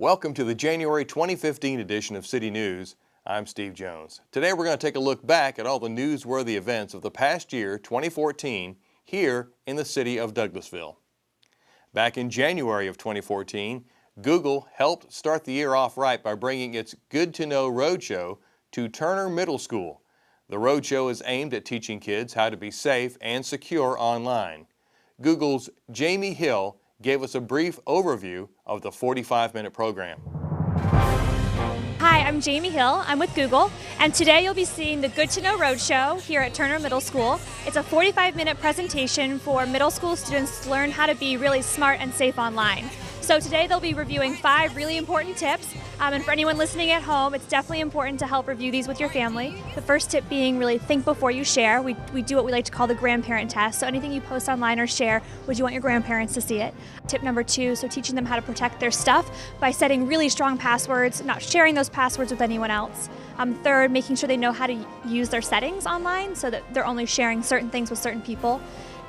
Welcome to the January 2015 edition of City News. I'm Steve Jones. Today we're going to take a look back at all the newsworthy events of the past year, 2014, here in the city of Douglasville. Back in January of 2014, Google helped start the year off right by bringing its Good to Know Roadshow to Turner Middle School. The roadshow is aimed at teaching kids how to be safe and secure online. Google's Jamie Hill gave us a brief overview of the 45-minute program. Hi, I'm Jamie Hill. I'm with Google, and today you'll be seeing the Good to Know Roadshow here at Turner Middle School. It's a 45-minute presentation for middle school students to learn how to be really smart and safe online. So today they'll be reviewing 5 really important tips, and for anyone listening at home, it's definitely important to help review these with your family. The first tip being really think before you share. We do what we like to call the grandparent test, so anything you post online or share, would you want your grandparents to see it? Tip number 2, so teaching them how to protect their stuff by setting really strong passwords, not sharing those passwords with anyone else. Third, making sure they know how to use their settings online so that they're only sharing certain things with certain people.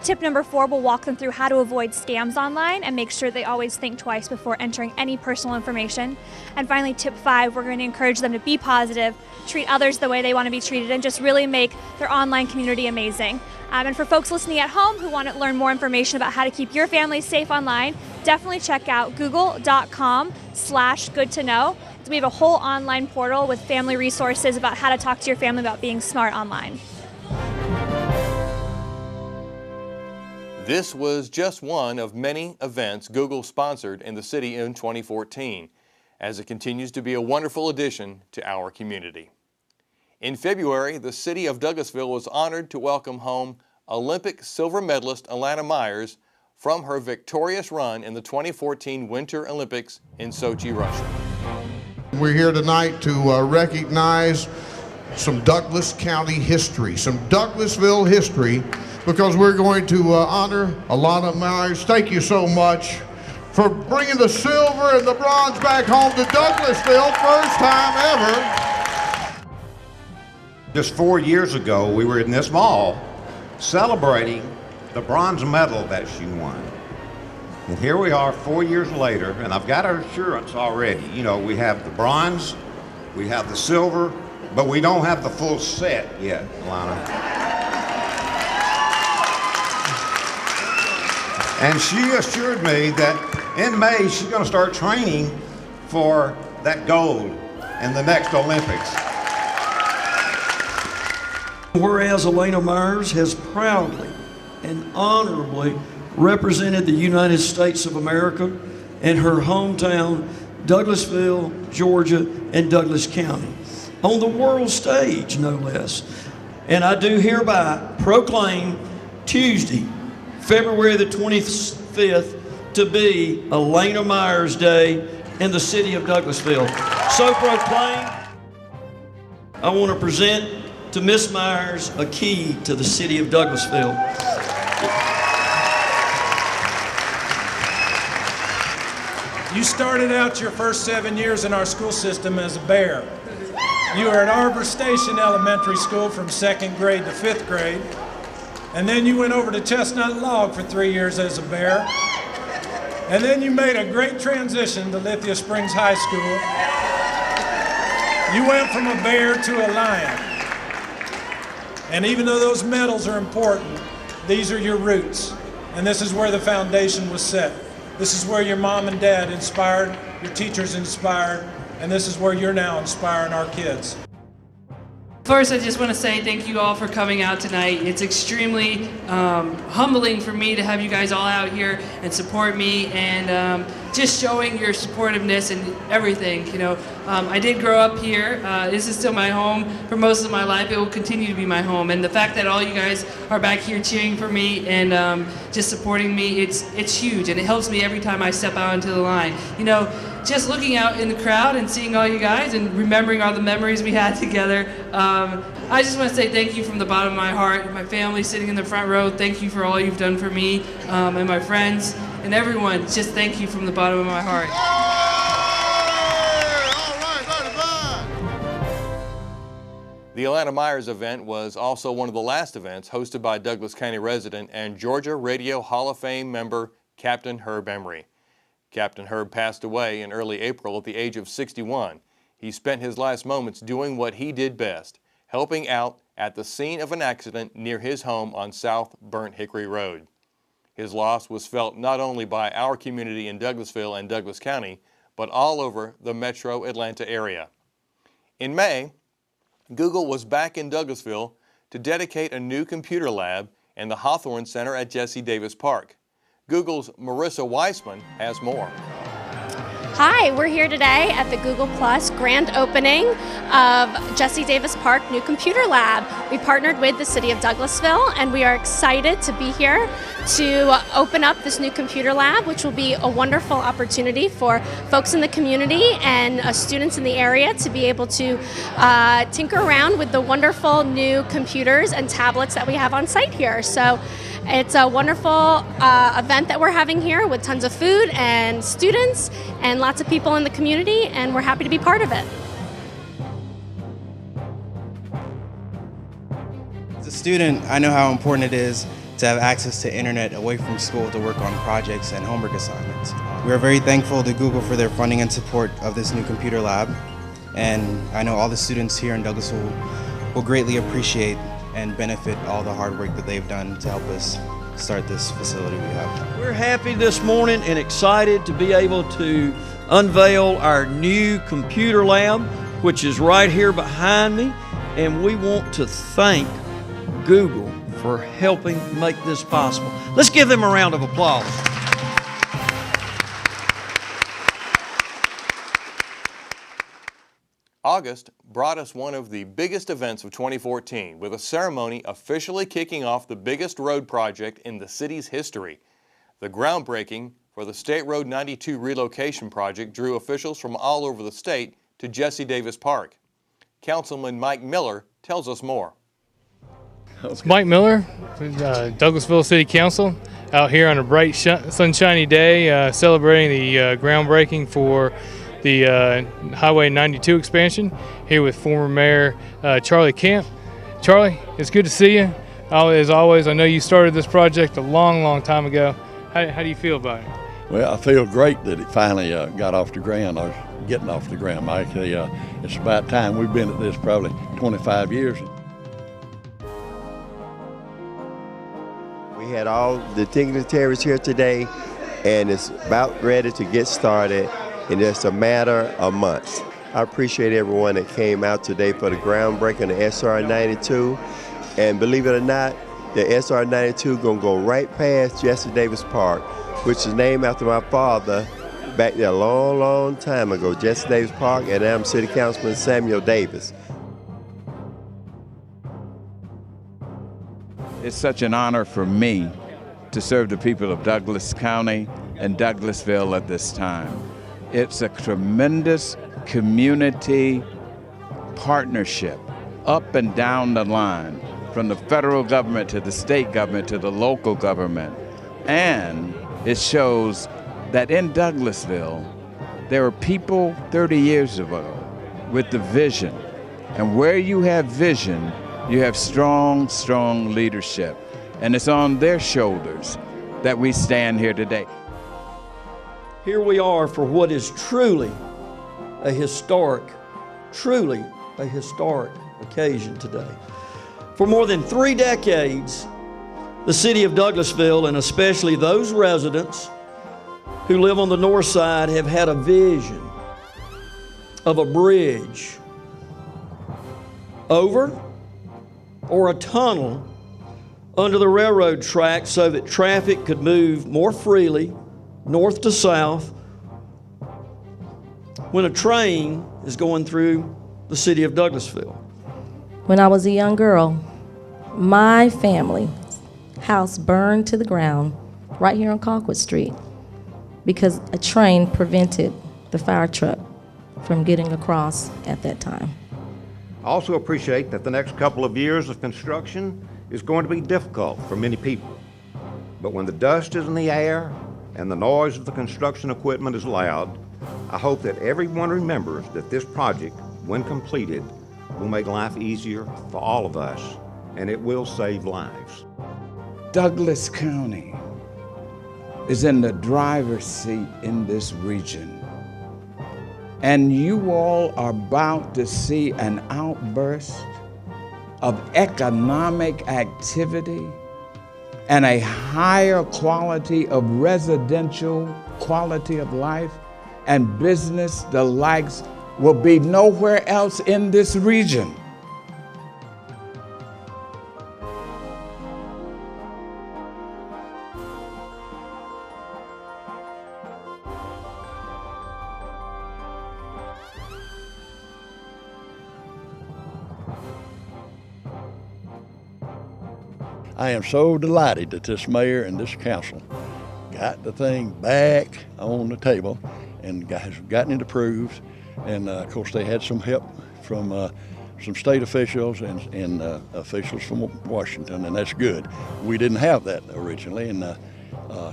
Tip number 4, we'll walk them through how to avoid scams online and make sure they always think twice before entering any personal information. And finally, tip 5, we're going to encourage them to be positive, treat others the way they want to be treated, and just really make their online community amazing. And for folks listening at home who want to learn more information about how to keep your family safe online, definitely check out google.com/goodtoknow. So we have a whole online portal with family resources about how to talk to your family about being smart online. This was just one of many events Google sponsored in the city in 2014, as it continues to be a wonderful addition to our community. In February, the city of Douglasville was honored to welcome home Olympic silver medalist Alana Myers from her victorious run in the 2014 Winter Olympics in Sochi, Russia. We're here tonight to recognize some Douglas County history, some Douglasville history, because we're going to honor Alana Myers. Thank you so much for bringing the silver and the bronze back home to Douglasville, first time ever. Just 4 years ago, we were in this mall celebrating the bronze medal that she won. And here we are 4 years later, and I've got her assurance already. You know, we have the bronze, we have the silver, but we don't have the full set yet, Alana. And she assured me that in May she's going to start training for that gold in the next Olympics. Whereas Alana Myers has proudly and honorably represented the United States of America in her hometown, Douglasville, Georgia, and Douglas County, on the world stage, no less. And I do hereby proclaim Tuesday, February the 25th, to be Alana Myers Day in the city of Douglasville. So proclaimed, I want to present to Miss Myers a key to the city of Douglasville. You started out your first 7 years in our school system as a bear. You were at Arbor Station Elementary School from 2nd grade to 5th grade. And then you went over to Chestnut Log for 3 years as a bear. And then you made a great transition to Lithia Springs High School. You went from a bear to a lion. And even though those medals are important, these are your roots. And this is where the foundation was set. This is where your mom and dad inspired, your teachers inspired, and this is where you're now inspiring our kids. First, I just want to say thank you all for coming out tonight. It's extremely humbling for me to have you guys all out here and support me and just showing your supportiveness and everything. You know, I did grow up here. This is still my home for most of my life. It will continue to be my home. And the fact that all you guys are back here cheering for me and just supporting me, it's huge. And it helps me every time I step out into the line. You know, just looking out in the crowd and seeing all you guys and remembering all the memories we had together, I just want to say thank you from the bottom of my heart. My family sitting in the front row, thank you for all you've done for me, and my friends, and everyone, just thank you from the bottom of my heart. The Alana Myers event was also one of the last events hosted by Douglas County resident and Georgia Radio Hall of Fame member Captain Herb Emery. Captain Herb passed away in early April at the age of 61. He spent his last moments doing what he did best, helping out at the scene of an accident near his home on South Burnt Hickory Road. His loss was felt not only by our community in Douglasville and Douglas County, but all over the metro Atlanta area. In May, Google was back in Douglasville to dedicate a new computer lab in the Hawthorne Center at Jesse Davis Park. Google's Marissa Weissman has more. Hi, we're here today at the Google Plus grand opening of Jesse Davis Park new computer lab. We partnered with the city of Douglasville and we are excited to be here to open up this new computer lab, which will be a wonderful opportunity for folks in the community and students in the area to be able to tinker around with the wonderful new computers and tablets that we have on site here. So it's a wonderful event that we're having here with tons of food and students and lots of people in the community, and we're happy to be part of it. As a student, I know how important it is to have access to internet away from school to work on projects and homework assignments. We are very thankful to Google for their funding and support of this new computer lab, and I know all the students here in Douglasville will greatly appreciate and benefit all the hard work that they've done to help us start this facility we have. We're happy this morning and excited to be able to unveil our new computer lab, which is right here behind me, and we want to thank Google for helping make this possible. Let's give them a round of applause. August brought us one of the biggest events of 2014 with a ceremony officially kicking off the biggest road project in the city's history. The groundbreaking for the State Road 92 relocation project drew officials from all over the state to Jesse Davis Park. Councilman Mike Miller tells us more. It's Mike Miller, Douglasville City Council, out here on a bright sunshiny day celebrating the groundbreaking for the Highway 92 expansion here with former Mayor Charlie Camp. Charlie, it's good to see you. As always, I know you started this project a long time ago. How do you feel about it? Well, I feel great that it finally got off the ground, or getting off the ground, Mike. It's about time. We've been at this probably 25 years. We had all the dignitaries here today, and it's about ready to get started in just a matter of months. I appreciate everyone that came out today for the groundbreaking of SR 92, and believe it or not, the SR 92 gonna go right past Jesse Davis Park, which is named after my father back there a long time ago, Jesse Davis Park, and I'm City Councilman Samuel Davis. It's such an honor for me to serve the people of Douglas County and Douglasville at this time. It's a tremendous community partnership up and down the line, from the federal government to the state government to the local government. And it shows that in Douglasville, there were people 30 years ago with the vision. And where you have vision, you have strong leadership. And it's on their shoulders that we stand here today. Here we are for what is truly a historic occasion today. For more than 3 decades, the city of Douglasville, and especially those residents who live on the north side, have had a vision of a bridge over or a tunnel under the railroad track so that traffic could move more freely north to south when a train is going through the city of Douglasville. When I was a young girl, my family house burned to the ground right here on Colquitt Street because a train prevented the fire truck from getting across at that time. I also appreciate that the next couple of years of construction is going to be difficult for many people. But when the dust is in the air and the noise of the construction equipment is loud, I hope that everyone remembers that this project, when completed, will make life easier for all of us, and it will save lives. Douglas County is in the driver's seat in this region. And you all are about to see an outburst of economic activity and a higher quality of residential quality of life and business, the likes will be nowhere else in this region. I am so delighted that this mayor and this council got the thing back on the table and has gotten it approved. And of course, they had some help from some state officials and officials from Washington, and that's good. We didn't have that originally, and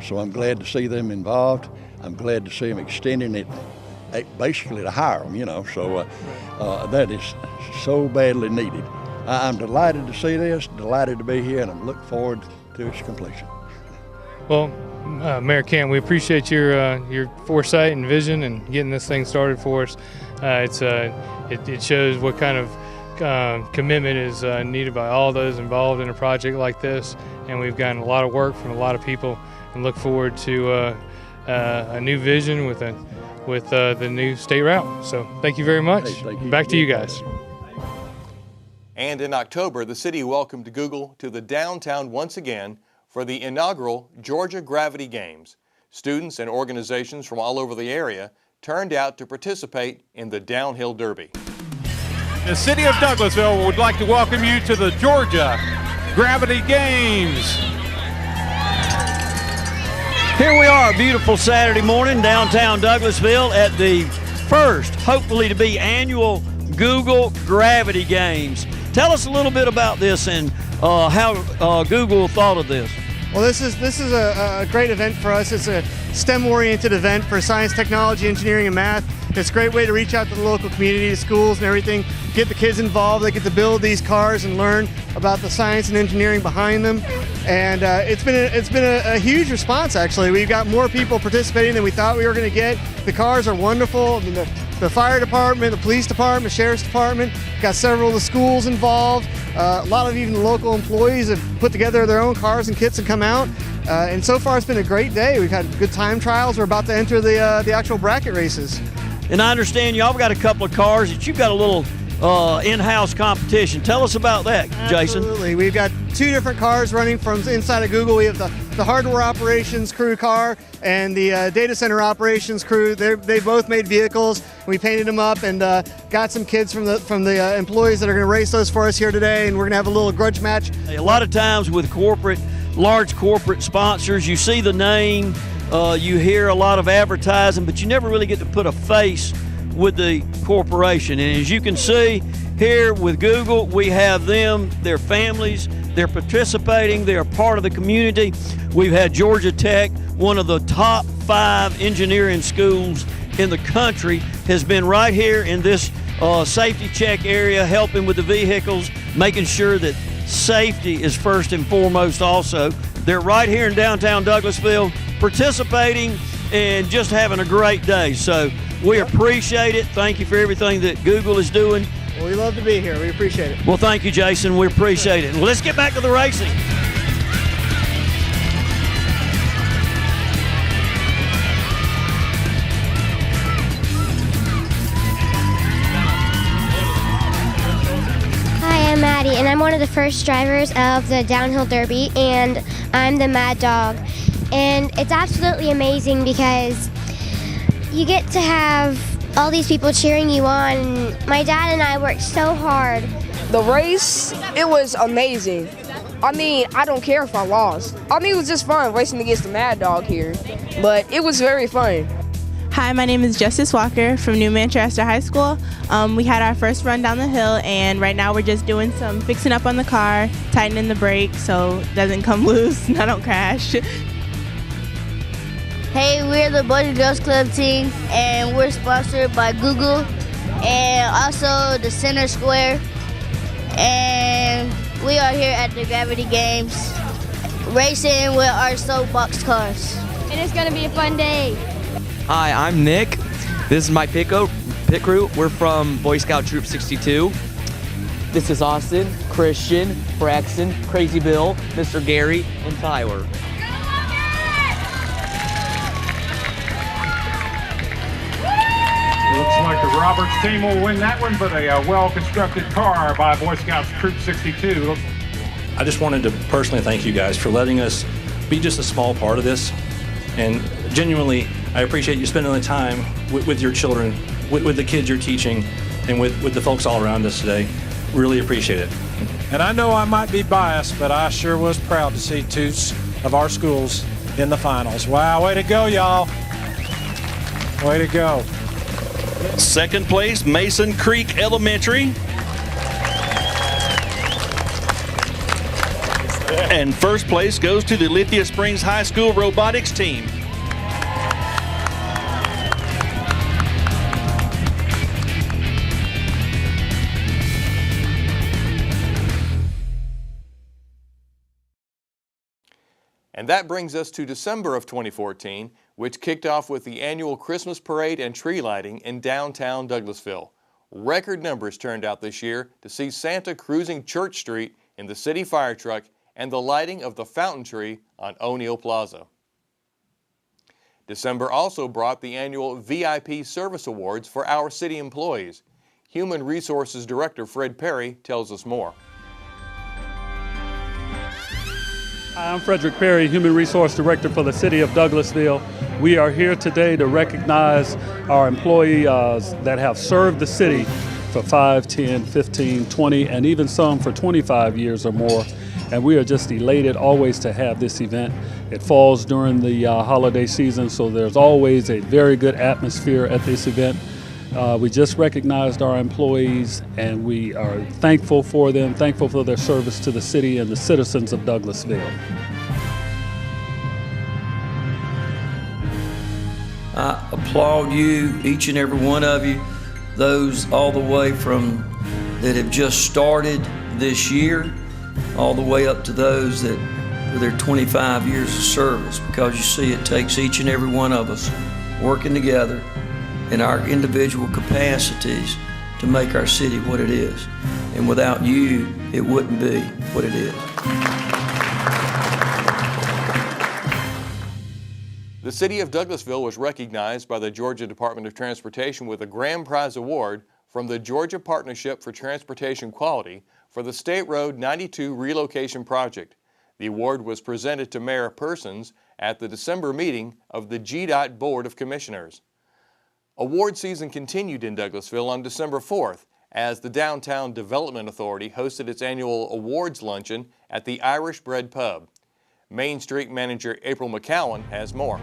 so I'm glad to see them involved. I'm glad to see them extending it basically to hire them, you know, so that is so badly needed. I'm delighted to see this, delighted to be here, and I'm looking forward to its completion. Well, Mayor Camp, we appreciate your foresight and vision and getting this thing started for us. It shows what kind of commitment is needed by all those involved in a project like this, and we've gotten a lot of work from a lot of people, and look forward to a new vision with the new state route. So thank you very much. Hey, thank you. Back to you guys. And in October, the city welcomed Google to the downtown once again for the inaugural Georgia Gravity Games. Students and organizations from all over the area turned out to participate in the downhill derby. The city of Douglasville would like to welcome you to the Georgia Gravity Games. Here we are, a beautiful Saturday morning, downtown Douglasville at the first, hopefully to be, annual Google Gravity Games. Tell us a little bit about this and how Google thought of this. Well, this is a great event for us. It's a STEM-oriented event for science, technology, engineering, and math. It's a great way to reach out to the local community, schools, and everything. Get the kids involved. They get to build these cars and learn about the science and engineering behind them. And it's been a huge response. Actually, we've got more people participating than we thought we were going to get. The cars are wonderful. I mean, the fire department, the police department, the sheriff's department, got several of the schools involved. A lot of even local employees have put together their own cars and kits and come out. And so far, it's been a great day. We've had good time trials. We're about to enter the actual bracket races. And I understand y'all got a couple of cars that you've got a little in-house competition. Tell us about that, Jason. Absolutely. We've got two different cars running from inside of Google. We have the hardware operations crew car and the data center operations crew. They both made vehicles. We painted them up and got some kids from the employees that are going to race those for us here today, and we're going to have a little grudge match. A lot of times with large corporate sponsors, you see the name, you hear a lot of advertising, but you never really get to put a face with the corporation. And as you can see here with Google, we have them, their families, they're participating, they're part of the community. We've had Georgia Tech, one of the top 5 engineering schools in the country, has been right here in this safety check area, helping with the vehicles, making sure that safety is first and foremost also. They're right here in downtown Douglasville, participating and just having a great day. So we appreciate it. Thank you for everything that Google is doing. Well, we love to be here. We appreciate it. Well, thank you, Jason. We appreciate it. Well, let's get back to the racing. Hi, I'm Maddie, and I'm one of the first drivers of the downhill derby, and I'm the Mad Dog. And it's absolutely amazing because you get to have all these people cheering you on. My dad and I worked so hard. The race, it was amazing. I mean, I don't care if I lost. I mean, it was just fun racing against the Mad Dog here, but it was very fun. Hi, my name is Justice Walker from New Manchester High School. We had our first run down the hill, and right now we're just doing some fixing up on the car, tightening the brakes so it doesn't come loose and I don't crash. Hey, we're the Boys and Girls Club team, and we're sponsored by Google and also the Center Square. And we are here at the Gravity Games, racing with our soapbox cars. and it's going to be a fun day. Hi, I'm Nick. This is my pit crew. We're from Boy Scout Troop 62. This is Austin, Christian, Braxton, Crazy Bill, Mr. Gary, and Tyler. Looks like the Roberts team will win that one, but a well-constructed car by Boy Scouts Troop 62. I just wanted to personally thank you guys for letting us be just a small part of this. And genuinely, I appreciate you spending the time with your children, with the kids you're teaching, and with the folks all around us today. Really appreciate it. And I know I might be biased, but I sure was proud to see two of our schools in the finals. Wow, way to go, y'all. Way to go. Second place, Mason Creek Elementary. And first place goes to the Lithia Springs High School robotics team. And that brings us to December of 2014, which kicked off with the annual Christmas parade and tree lighting in downtown Douglasville. Record numbers turned out this year to see Santa cruising Church Street in the city fire truck and the lighting of the fountain tree on O'Neill Plaza. December also brought the annual VIP Service Awards for our city employees. Human Resources Director Fred Perry tells us more. Hi, I'm Frederick Perry, Human Resource Director for the City of Douglasville. We are here today to recognize our employees that have served the city for 5, 10, 15, 20, and even some for 25 years or more. And we are just elated always to have this event. It falls during the holiday season, so there's always a very good atmosphere at this event. We just recognized our employees, and we are thankful for them, thankful for their service to the city and the citizens of Douglasville. I applaud you, each and every one of you, those all the way from that have just started this year, all the way up to those that with their 25 years of service, because you see it takes each and every one of us working together in our individual capacities to make our city what it is. And without you, it wouldn't be what it is. The City of Douglasville was recognized by the Georgia Department of Transportation with a Grand Prize Award from the Georgia Partnership for Transportation Quality for the State Road 92 Relocation Project. The award was presented to Mayor Persons at the December meeting of the GDOT Board of Commissioners. Award season continued in Douglasville on December 4th as the Downtown Development Authority hosted its annual awards luncheon at the Irish Bread Pub. Main Street Manager April McCowan has more.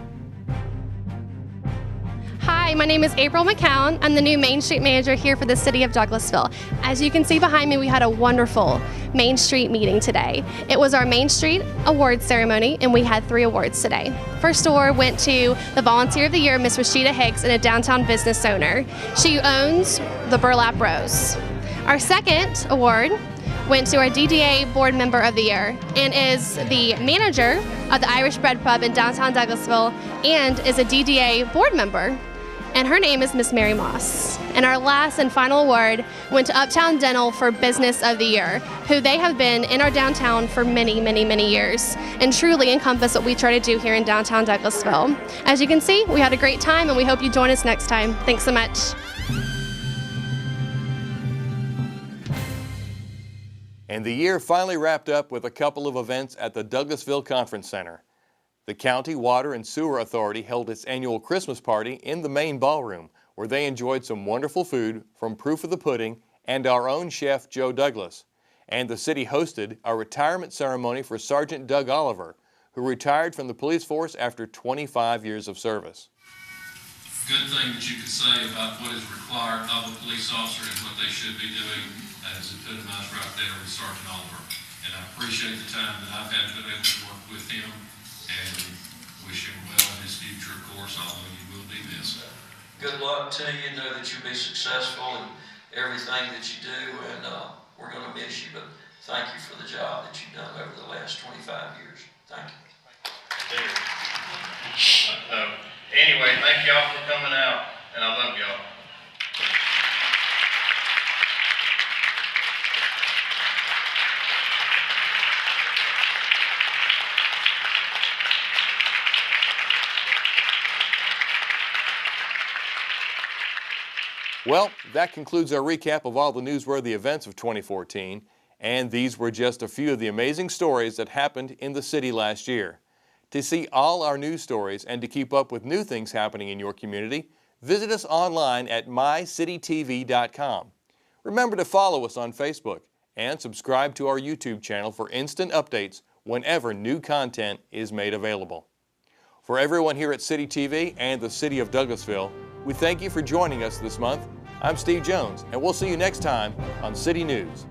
Hi, my name is April McCown. I'm the new Main Street Manager here for the City of Douglasville. As you can see behind me, we had a wonderful Main Street meeting today. It was our Main Street Awards ceremony, and we had 3 awards today. First award went to the Volunteer of the Year, Miss Rashida Hicks, and a downtown business owner. She owns the Burlap Rose. Our second award went to our DDA Board Member of the Year and is the manager of the Irish Bread Pub in downtown Douglasville and is a DDA Board Member. And her name is Miss Mary Moss. And our last and final award went to Uptown Dental for Business of the Year, who they have been in our downtown for many, many, many years and truly encompass what we try to do here in downtown Douglasville. As you can see, we had a great time and we hope you join us next time. Thanks so much. And the year finally wrapped up with a couple of events at the Douglasville Conference Center. The County Water and Sewer Authority held its annual Christmas party in the main ballroom, where they enjoyed some wonderful food from Proof of the Pudding and our own chef, Joe Douglas. And the city hosted a retirement ceremony for Sergeant Doug Oliver, who retired from the police force after 25 years of service. Good thing that you could say about what is required of a police officer and what they should be doing as epitomized right there with Sergeant Oliver. And I appreciate the time that I've had been able to work with him and wish him well in his future, of course, although you will be missed. Good luck to you. Know that you'll be successful in everything that you do, and we're going to miss you, but thank you for the job that you've done over the last 25 years. Thank you. So, anyway, thank y'all for coming out, and I love y'all. Well, that concludes our recap of all the newsworthy events of 2014, and these were just a few of the amazing stories that happened in the city last year. To see all our news stories and to keep up with new things happening in your community, visit us online at mycitytv.com. Remember to follow us on Facebook and subscribe to our YouTube channel for instant updates whenever new content is made available. For everyone here at City TV and the City of Douglasville, we thank you for joining us this month. I'm Steve Jones, and we'll see you next time on City News.